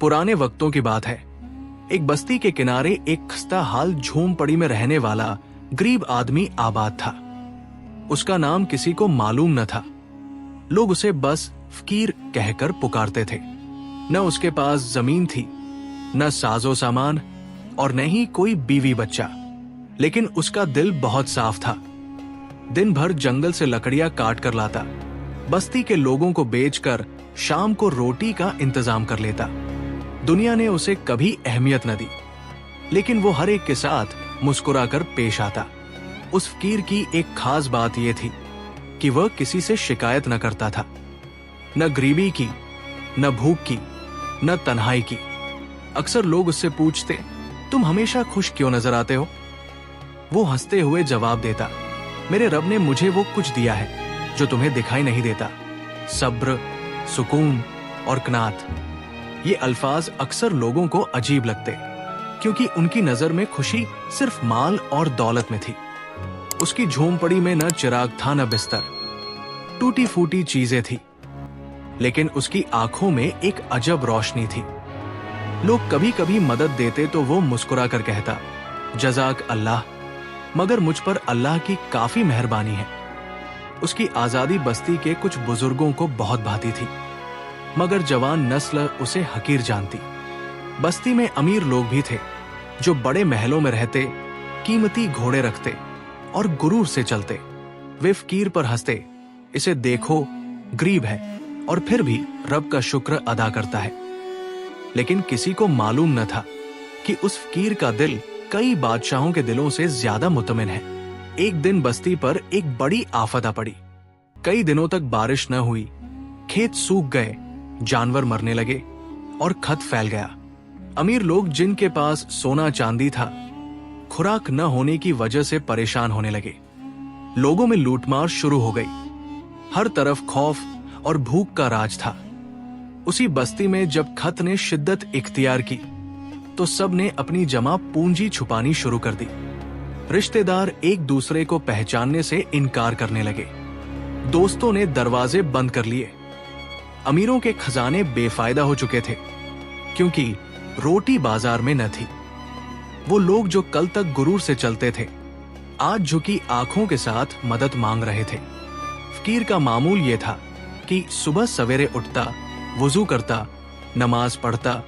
पुराने वक्तों की बात है। एक बस्ती के किनारे एक खस्ता हाल झोंपड़ी में रहने वाला गरीब आदमी आबाद था। उसका नाम किसी को मालूम न था। लोग उसे बस फकीर कहकर पुकारते थे। न उसके पास जमीन थी, न साजो सामान, और न ही कोई बीवी बच्चा, लेकिन उसका दिल बहुत साफ था। दिन भर जंगल से लकड़ियां काट कर लाता, बस्ती के लोगों को बेचकर शाम को रोटी का इंतजाम कर लेता। दुनिया ने उसे कभी अहमियत न दी, लेकिन वो हर एक के साथ मुस्कुराकर पेश आता। उस फकीर की एक खास बात यह थी कि वह किसी से शिकायत न करता था, न गरीबी की, न भूख की, न तन्हाई की। अक्सर लोग उससे पूछते, तुम हमेशा खुश क्यों नजर आते हो? वो हंसते हुए जवाब देता, मेरे रब ने मुझे वो कुछ दिया है जो तुम्हें दिखाई नहीं देता, सब्र, सुकून और कनात। ये अल्फाज अक्सर लोगों को अजीब लगते, क्योंकि उनकी नजर में खुशी सिर्फ माल और दौलत में थी। उसकी झोंपड़ी में न चिराग था, न बिस्तर, टूटी फूटी चीजें थी, लेकिन उसकी आंखों में एक अजब रोशनी थी। लोग कभी कभी मदद देते तो वो मुस्कुरा कर कहता, जज़ाक अल्लाह, मगर मुझ पर अल्लाह की काफी मेहरबानी है। उसकी आजादी बस्ती के कुछ बुजुर्गों को बहुत भाती थी, मगर जवान नस्ल उसे हकीर जानती। बस्ती में अमीर लोग भी थे जो बड़े महलों में रहते, कीमती घोड़े रखते और गुरूर से चलते। वे फकीर पर हंसते, इसे देखो गरीब है और फिर भी रब का शुक्र अदा करता है। लेकिन किसी को मालूम न था कि उस फकीर का दिल कई बादशाहों के दिलों से ज्यादा मुतमिन है। एक दिन बस्ती पर एक बड़ी आफत आ पड़ी। कई दिनों तक बारिश न हुई, खेत सूख गए, जानवर मरने लगे और खत फैल गया। अमीर लोग जिनके पास सोना चांदी था, खुराक न होने की वजह से परेशान होने लगे। लोगों में लूटमार शुरू हो गई। हर तरफ खौफ और भूख का राज था। उसी बस्ती में जब खत ने शिद्दत इख्तियार की तो सब ने अपनी जमा पूंजी छुपानी शुरू कर दी। रिश्तेदार एक दूसरे को पहचानने से इनकार करने लगे। दोस्तों ने दरवाजे बंद कर लिए। अमीरों के खजाने बेफायदा हो चुके थे, क्योंकि रोटी बाजार में न थी। वो लोग जो कल तक गुरूर से चलते थे, आज झुकी आंखों के साथ मदद मांग रहे थे। फकीर का मामूल ये था कि सुबह सवेरे उठता, वुजू करता, नमाज पढ़ता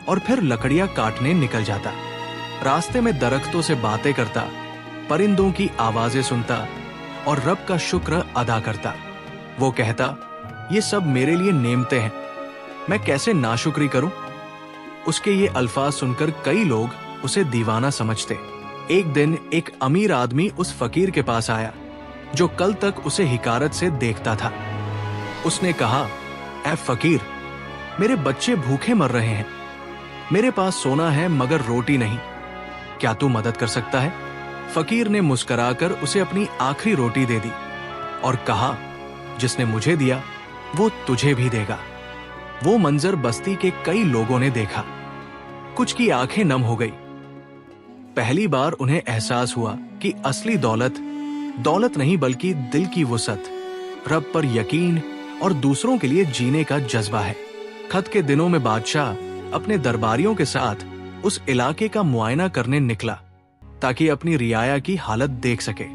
और फिर लकड़ियां काटने निकल जाता। रास्ते में दरख्तों से बातें करता, परिंदों की आवाजें सुनता और रब का शुक्र अदा करता। वो कहता, ये सब मेरे लिए नेमतें हैं, मैं कैसे नाशुक्री करूं? उसके ये अल्फाज सुनकर कई लोग उसे दीवाना समझते। एक दिन एक अमीर आदमी उस फकीर के पास आया जो कल तक उसे हिकारत से देखता था। उसने कहा, ऐ फकीर, मेरे बच्चे भूखे मर रहे हैं, मेरे पास सोना है मगर रोटी नहीं, क्या तू मदद कर सकता है? फकीर ने मुस्कुराकर उसे अपनी आखिरी रोटी दे दी और कहा, जिसने मुझे दिया वो तुझे भी देगा। वो मंजर बस्ती के कई लोगों ने देखा। कुछ की आंखें नम हो गई। पहली बार उन्हें एहसास हुआ कि असली दौलत दौलत नहीं बल्कि दिल की वुसअत, रब पर यकीन और दूसरों के लिए जीने का जज्बा है। खत के दिनों में बादशाह अपने दरबारियों के साथ उस इलाके का मुआयना करने निकला ताकि अपनी रियाया की हालत देख सके।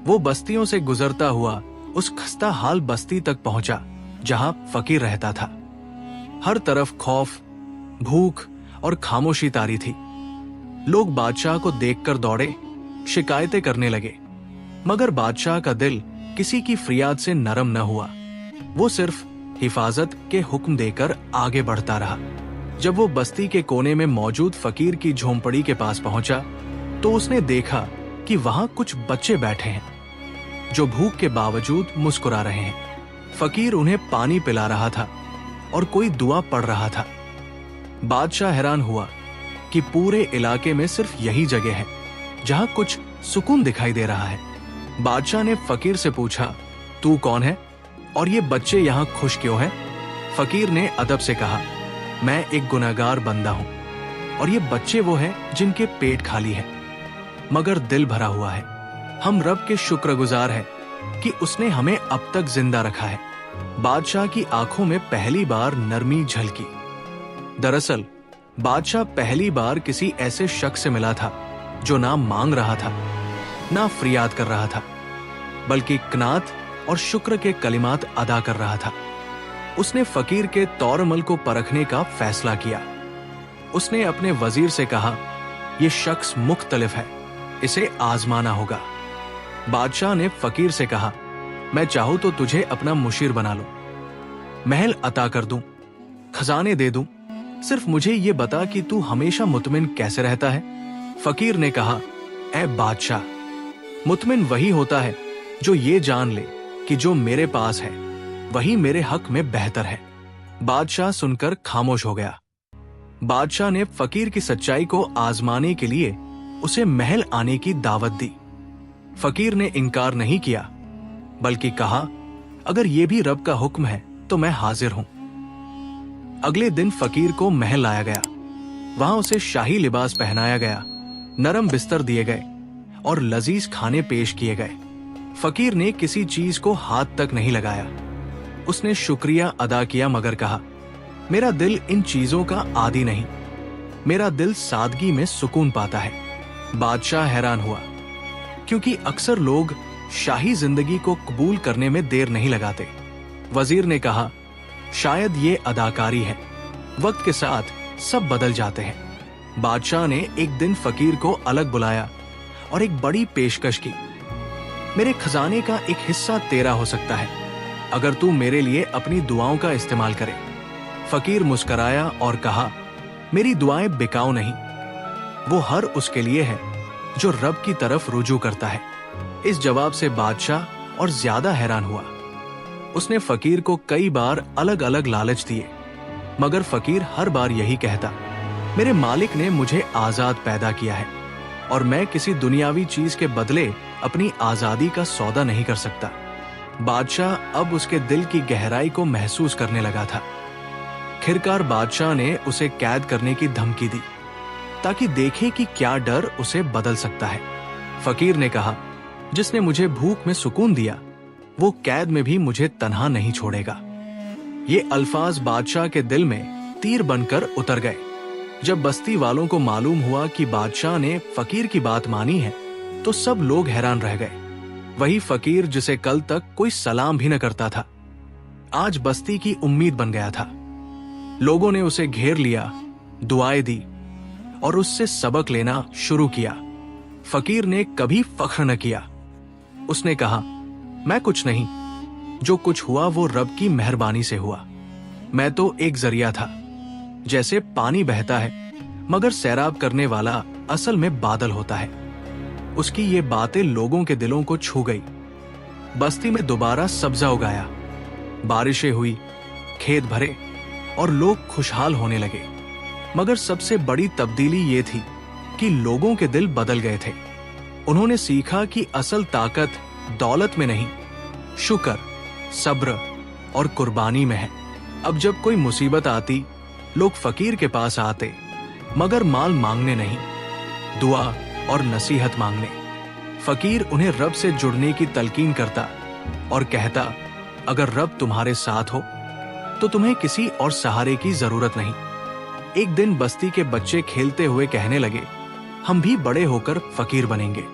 वो बस्तियों से गुजरता हुआ उस खस्ता हाल बस्ती तक पहुंचा जहां फकीर रहता था। हर तरफ खौफ, भूख और खामोशी तारी थी। लोग बादशाह को देखकर दौड़े, शिकायतें करने लगे, मगर बादशाह का दिल किसी की फरियाद से नरम न हुआ। वो सिर्फ हिफाजत के हुक्म देकर आगे बढ़ता रहा। जब वो बस्ती के कोने में मौजूद फकीर की झोंपड़ी के पास पहुंचा तो उसने देखा कि वहां कुछ बच्चे बैठे हैं जो भूख के बावजूद मुस्कुरा रहे हैं। फकीर उन्हें पानी पिला रहा था और कोई दुआ पढ़ रहा था। बादशाह हैरान हुआ कि पूरे इलाके में सिर्फ यही जगह है जहां कुछ सुकून दिखाई दे रहा है। बादशाह ने फकीर से पूछा, तू कौन है और ये बच्चे यहाँ खुश क्यों हैं? फकीर ने अदब से कहा, मैं एक गुनहगार बंदा हूँ और ये बच्चे वो हैं जिनके पेट खाली है मगर दिल भरा हुआ है। हम रब के शुक्रगुजार हैं कि उसने हमें अब तक जिंदा रखा है। बादशाह की आंखों में पहली बार नरमी झलकी। दरअसल बादशाह पहली बार किसी ऐसे शख्स से मिला था जो ना मांग रहा था, ना फरियाद कर रहा था, बल्कि कनात और शुक्र के कलिमात अदा कर रहा था। उसने फकीर के तौर-अमल को परखने का फैसला किया। उसने अपने वजीर से कहा, यह शख्स मुख्तलिफ है, इसे आजमाना होगा। बादशाह ने फकीर से कहा, मैं चाहूं तो तुझे अपना मुशीर बना लूं, महल अता कर दूं, खजाने दे दूं, सिर्फ मुझे ये बता कि तू हमेशा मुतमिन कैसे रहता है। फकीर ने कहा, ऐ बादशाह, मुतमिन वही होता है जो ये जान ले कि जो मेरे पास है वही मेरे हक में बेहतर है। बादशाह सुनकर खामोश हो गया। बादशाह ने फकीर की सच्चाई को आजमाने के लिए उसे महल आने की दावत दी। फकीर ने इनकार नहीं किया, बल्कि कहा, अगर ये भी रब का हुक्म है तो मैं हाजिर हूं। अगले दिन फकीर को महल लाया गया। वहां उसे शाही लिबास पहनाया गया, नरम बिस्तर दिए गए और लजीज खाने पेश किए गए। फकीर ने किसी चीज को हाथ तक नहीं लगाया। उसने शुक्रिया अदा किया, मगर कहा, मेरा दिल इन चीजों का आदी नहीं, मेरा दिल सादगी में सुकून पाता है। बादशाह हैरान हुआ, क्योंकि अक्सर लोग शाही जिंदगी को कबूल करने में देर नहीं लगाते। वजीर ने कहा, शायद ये अदाकारी है, वक्त के साथ सब बदल जाते हैं। बादशाह ने एक दिन फकीर को अलग बुलाया और एक बड़ी पेशकश की, मेरे खजाने का एक हिस्सा तेरा हो सकता है अगर तू मेरे लिए अपनी दुआओं का इस्तेमाल करे। फकीर मुस्कराया और कहा, मेरी दुआएं बिकाऊ नहीं, वो हर उसके लिए है जो रब की तरफ रुजू करता है। इस जवाब से बादशाह और ज्यादा हैरान हुआ। उसने फकीर को कई बार अलग अलग लालच दिए, मगर फकीर हर बार यही कहता, मेरे मालिक ने मुझे आजाद पैदा किया है और मैं किसी दुनियावी चीज के बदले अपनी आजादी का सौदा नहीं कर सकता। बादशाह अब उसके दिल की गहराई को महसूस करने लगा था। खिरकार बादशाह ने उसे कैद करने की धमकी दी ताकि देखे कि क्या डर उसे बदल सकता है। फकीर ने कहा, जिसने मुझे भूख में सुकून दिया वो कैद में भी मुझे तन्हा नहीं छोड़ेगा। ये अल्फाज बादशाह के दिल में तीर बनकर उतर गए। जब बस्ती वालों को मालूम हुआ कि बादशाह ने फकीर की बात मानी है तो सब लोग हैरान रह गए। वही फकीर जिसे कल तक कोई सलाम भी न करता था, आज बस्ती की उम्मीद बन गया था। लोगों ने उसे घेर लिया, दुआएं दी और उससे सबक लेना शुरू किया। फकीर ने कभी फख्र न किया। उसने कहा, मैं कुछ नहीं, जो कुछ हुआ वो रब की मेहरबानी से हुआ। मैं तो एक जरिया था, जैसे पानी बहता है मगर सैराब करने वाला असल में बादल होता है। उसकी ये बातें लोगों के दिलों को छू गई। बस्ती में दोबारा सब्जा उगाया, बारिशें हुई, खेत भरे और लोग खुशहाल होने लगे। मगर सबसे बड़ी तब्दीली ये थी कि लोगों के दिल बदल गए थे। उन्होंने सीखा कि असल ताकत दौलत में नहीं, शुक्र, सब्र और कुर्बानी में है। अब जब कोई मुसीबत आती, लोग फकीर के पास आते, मगर माल मांगने नहीं, दुआ और नसीहत मांगने। फकीर उन्हें रब से जुड़ने की तलकीन करता और कहता, अगर रब तुम्हारे साथ हो तो तुम्हें किसी और सहारे की जरूरत नहीं। एक दिन बस्ती के बच्चे खेलते हुए कहने लगे, हम भी बड़े होकर फकीर बनेंगे।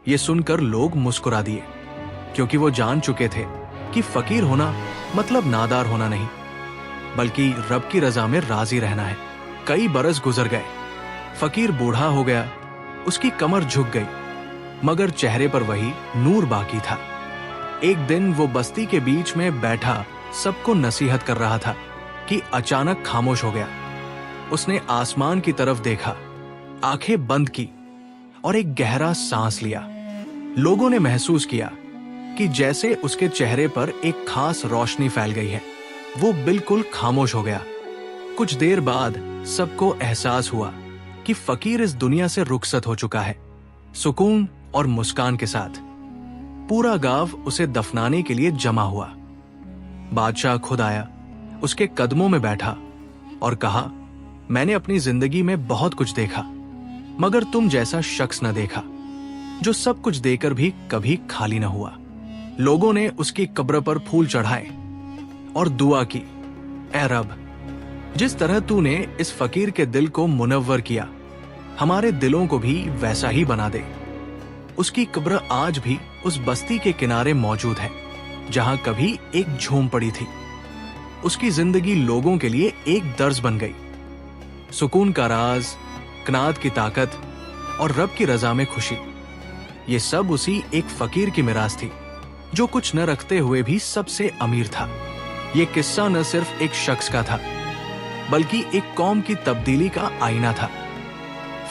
ये सुनकर लोग मुस्कुरा दिए, क्योंकि वो जान चुके थे कि फकीर होना मतलब नादार होना नहीं, बल्कि रब की रजा में राजी रहना है। कई बरस गुजर गए, फकीर बूढ़ा हो गया, उसकी कमर झुक गई, मगर चेहरे पर वही नूर बाकी था। एक दिन वो बस्ती के बीच में बैठा सबको नसीहत कर रहा था कि अचानक खामोश हो गया। उसने आसमान की तरफ देखा, आंखें बंद की और एक गहरा सांस लिया। लोगों ने महसूस किया कि जैसे उसके चेहरे पर एक खास रोशनी फैल गई है। वो बिल्कुल खामोश हो गया। कुछ देर बाद सबको एहसास हुआ कि फकीर इस दुनिया से रुखसत हो चुका है, सुकून और मुस्कान के साथ। पूरा गांव उसे दफनाने के लिए जमा हुआ। बादशाह खुद आया, उसके कदमों में बैठा और कहा, मैंने अपनी जिंदगी में बहुत कुछ देखा, मगर तुम जैसा शख्स न देखा जो सब कुछ देकर भी कभी खाली न हुआ। लोगों ने उसकी कब्र पर फूल चढ़ाए और दुआ की, ऐ रब, जिस तरह तूने इस फकीर के दिल को मुनव्वर किया, हमारे दिलों को भी वैसा ही बना दे। उसकी कब्र आज भी उस बस्ती के किनारे मौजूद है जहां कभी एक झोंपड़ी थी। उसकी जिंदगी लोगों के लिए एक दर्ज बन गई। सुकून का राज, कनात की ताकत और रब की रजा में खुशी, ये सब उसी एक फकीर की मिरास थी जो कुछ न रखते हुए भी सबसे अमीर था। ये किस्सा न सिर्फ एक शख्स का था बल्कि एक कौम की तब्दीली का आईना था।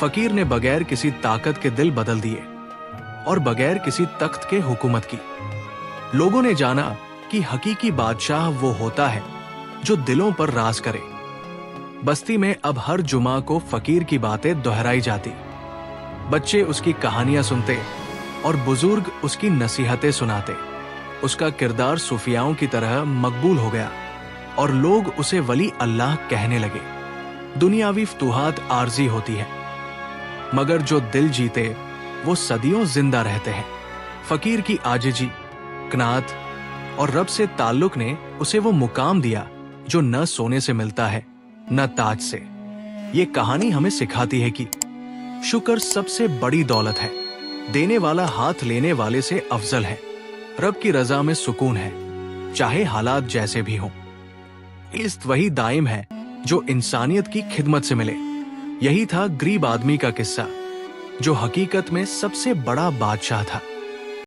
फकीर ने बगैर किसी ताकत के दिल बदल दिए और बगैर किसी तख्त के हुकूमत की। लोगों ने जाना कि हकीकी बादशाह वो होता है जो दिलों पर राज करे। बस्ती में अब हर जुमा को फकीर की बातें दोहराई जाती। बच्चे उसकी कहानियां सुनते और बुजुर्ग उसकी नसीहतें सुनाते। उसका किरदार सूफियाओं की तरह मकबूल हो गया और लोग उसे वली अल्लाह कहने लगे। दुनियावी फतूहात आर्जी होती है, मगर जो दिल जीते वो सदियों जिंदा रहते हैं। फकीर की आजिजी, कनात और रब से ताल्लुक ने उसे वो मुकाम दिया जो न सोने से मिलता है न ताज से। ये कहानी हमें सिखाती है कि शुक्र सबसे बड़ी दौलत है। देने वाला हाथ लेने वाले से अफजल है। रब की रजा में सुकून है, चाहे हालात जैसे भी हों। इज्जत वही दायम है जो इंसानियत की खिदमत से मिले। यही था गरीब आदमी का किस्सा जो हकीकत में सबसे बड़ा बादशाह था।